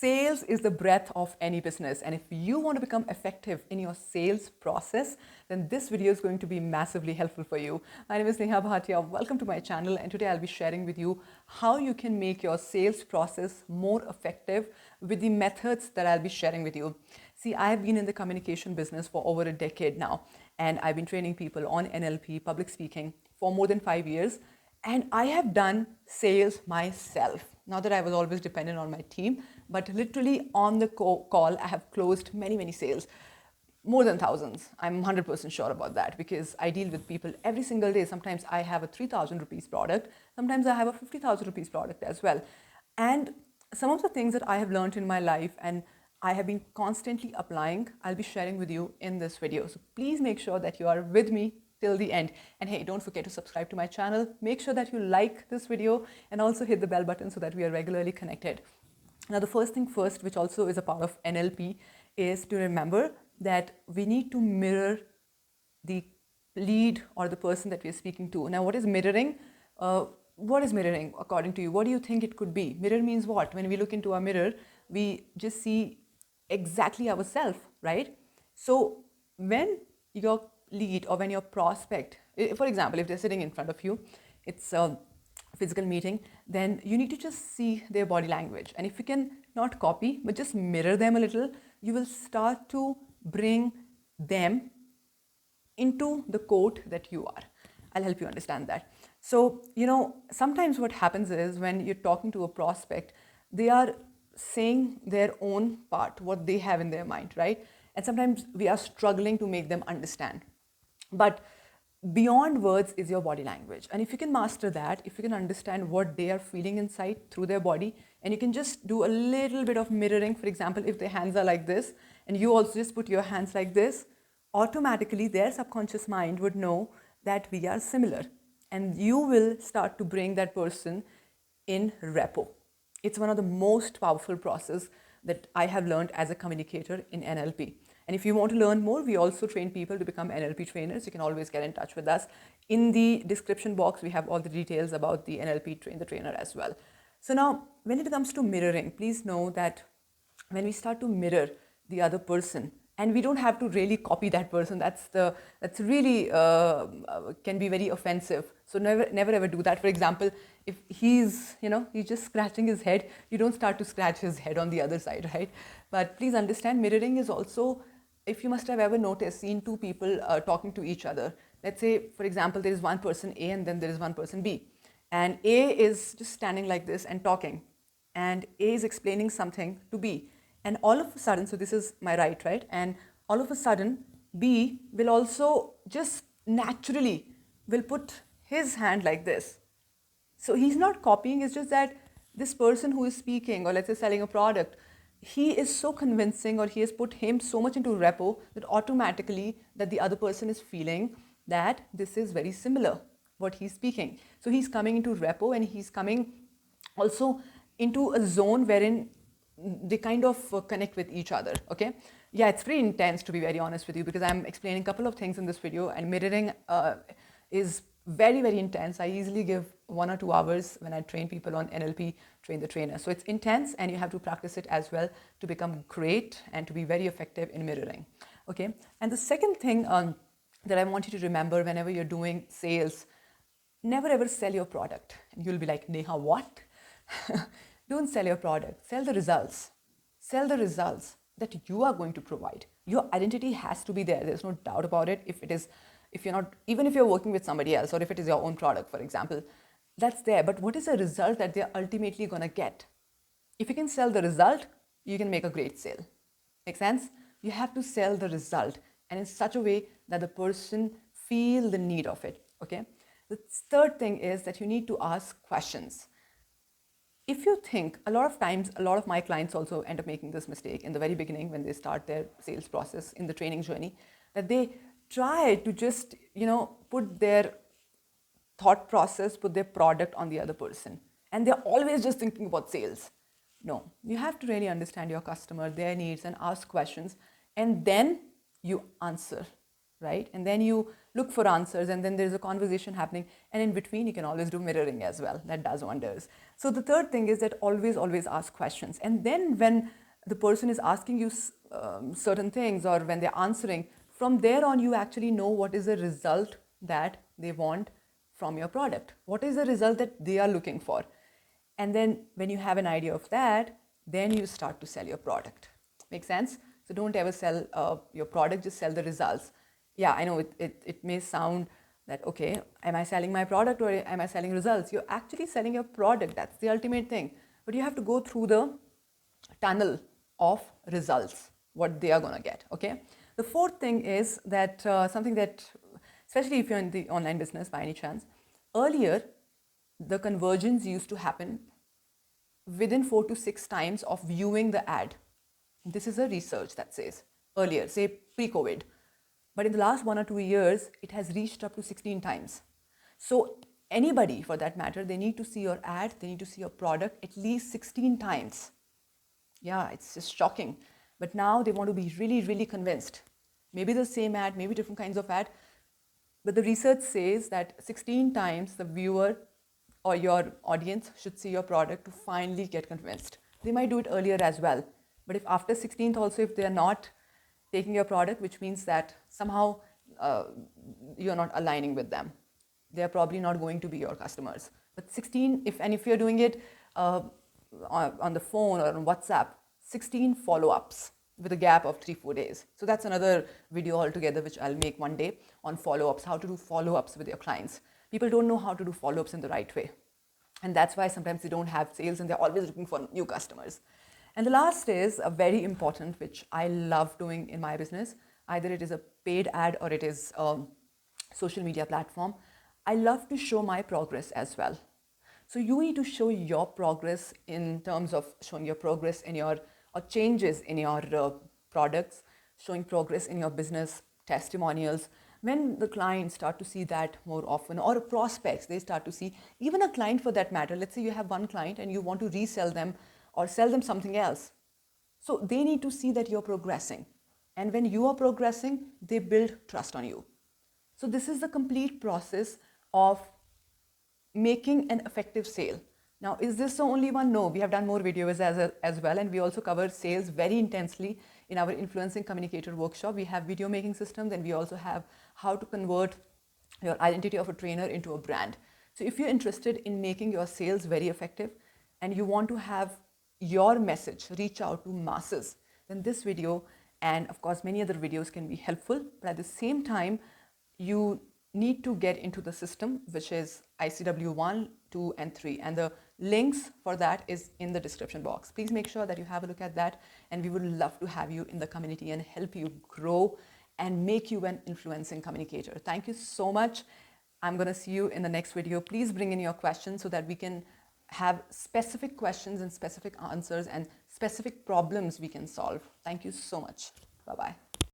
Sales is the breath of any business, and if you want to become effective in your sales process, then this video is going to be massively helpful for you. My name is Neha Bhatia. Welcome to my channel, and today I'll be sharing with you how you can make your sales process more effective with the methods that I'll be sharing with you. See, I've been in the communication business for over a decade now, and I've been training people on NLP, public speaking, for more than 5 years. And I have done sales myself. Not that I was always dependent on my team, but literally on the call, I have closed many, many sales, more than thousands. I'm 100% sure about that because I deal with people every single day. Sometimes I have a 3,000 rupees product. Sometimes I have a 50,000 rupees product as well. And some of the things that I have learned in my life and I have been constantly applying, I'll be sharing with you in this video. So please make sure that you are with me till the end. And hey, don't forget to subscribe to my channel. Make sure that you like this video and also hit the bell button so that we are regularly connected. Now, the first thing first, which also is a part of NLP, is to remember that we need to mirror the lead or the person that we are speaking to. Now, what is mirroring? What is mirroring according to you? What do you think it could be? Mirror means what? When we look into a mirror, we just see exactly ourselves, right? So when your lead or when your prospect, for example, if they're sitting in front of you, it's a physical meeting, then you need to just see their body language. And if you can not copy, but just mirror them a little, you will start to bring them into the court that you are. I'll help you understand that. So, sometimes what happens is when you're talking to a prospect, they are saying their own part, what they have in their mind, right? And sometimes we are struggling to make them understand. But beyond words is your body language. And if you can master that, if you can understand what they are feeling inside through their body, and you can just do a little bit of mirroring, for example, if their hands are like this, and you also just put your hands like this, automatically their subconscious mind would know that we are similar. And you will start to bring that person in repo. It's one of the most powerful process that I have learned as a communicator in NLP. And if you want to learn more, we also train people to become NLP trainers. You can always get in touch with us. In the description box, we have all the details about the NLP Train the Trainer as well. So now, when it comes to mirroring, please know that when we start to mirror the other person, and we don't have to really copy that person. That's really can be very offensive. So never ever do that. For example, if he's just scratching his head, you don't start to scratch his head on the other side, right? But please understand, mirroring is also, if you must have ever noticed, seen two people talking to each other. Let's say, for example, there is one person A and then there is one person B, and A is just standing like this and talking, and A is explaining something to B. And all of a sudden, so this is my right? And all of a sudden, B will also just naturally will put his hand like this. So he's not copying, it's just that this person who is speaking, or let's say selling a product, he is so convincing, or he has put him so much into repo that automatically that the other person is feeling that this is very similar, what he's speaking. So he's coming into repo, and he's coming also into a zone wherein they kind of connect with each other, okay? Yeah, it's pretty intense, to be very honest with you, because I'm explaining a couple of things in this video, and mirroring is very, very intense. I easily give 1 or 2 hours when I train people on NLP Train the Trainer. So it's intense, and you have to practice it as well to become great and to be very effective in mirroring, okay? And the second thing that I want you to remember whenever you're doing sales, never ever sell your product. And you'll be like, Neha, what? Don't sell your product, sell the results. Sell the results that you are going to provide. Your identity has to be there. There's no doubt about it. If you're not, even if you're working with somebody else, or if it is your own product, for example, that's there. But what is the result that they're ultimately going to get? If you can sell the result, you can make a great sale. Make sense? You have to sell the result, and in such a way that the person feel the need of it, okay? The third thing is that you need to ask questions. If you think, a lot of times, a lot of my clients also end up making this mistake in the very beginning when they start their sales process in the training journey, that they try to just, put their thought process, put their product on the other person. And they're always just thinking about sales. No, you have to really understand your customer, their needs, and ask questions. And then you answer, right? And then you look for answers, and then there's a conversation happening, and in between you can always do mirroring as well. That does wonders. So the third thing is that always ask questions, and then when the person is asking you certain things, or when they're answering, from there on you actually know what is the result that they want from your product, what is the result that they are looking for. And then when you have an idea of that, then you start to sell your product. Make sense? So don't ever sell your product, just sell the results. Yeah, I know it may sound that, okay, am I selling my product or am I selling results? You're actually selling your product. That's the ultimate thing. But you have to go through the tunnel of results, what they are going to get, okay? The fourth thing is that something that, especially if you're in the online business by any chance, earlier, the conversions used to happen within 4 to 6 times of viewing the ad. This is a research that says earlier, say pre-COVID. But in the last 1 or 2 years, it has reached up to 16 times. So anybody for that matter, they need to see your ad, they need to see your product at least 16 times. Yeah, it's just shocking. But now they want to be really convinced. Maybe the same ad, maybe different kinds of ad. But the research says that 16 times the viewer or your audience should see your product to finally get convinced. They might do it earlier as well. But if after 16th also, if they're not taking your product, which means that somehow you're not aligning with them, they're probably not going to be your customers. But 16, if you're doing it on the phone or on WhatsApp, 16 follow-ups with a gap of 3-4 days. So that's another video altogether, which I'll make one day on follow-ups, how to do follow-ups with your clients. People don't know how to do follow-ups in the right way. And that's why sometimes they don't have sales and they're always looking for new customers. And the last is a very important, which I love doing in my business. Either it is a paid ad or it is a social media platform. I love to show my progress as well. So you need to show your progress in terms of showing your progress in your or changes in your products, showing progress in your business, testimonials. When the clients start to see that more often, or prospects, they start to see, even a client for that matter, let's say you have one client and you want to resell them or sell them something else. So they need to see that you're progressing. And when you are progressing, they build trust on you. So this is the complete process of making an effective sale. Now, is this the only one? No, we have done more videos as well, and we also cover sales very intensely in our Influencing Communicator workshop. We have video making systems, and we also have how to convert your identity of a trainer into a brand. So if you're interested in making your sales very effective and you want to have your message reach out to masses, then this video and of course many other videos can be helpful. But at the same time, you need to get into the system, which is ICW 1, 2, and 3. And the links for that is in the description box. Please make sure that you have a look at that. And we would love to have you in the community and help you grow and make you an influencing communicator. Thank you so much. I'm going to see you in the next video. Please bring in your questions so that we can have specific questions and specific answers and specific problems we can solve. Thank you so much. Bye-bye.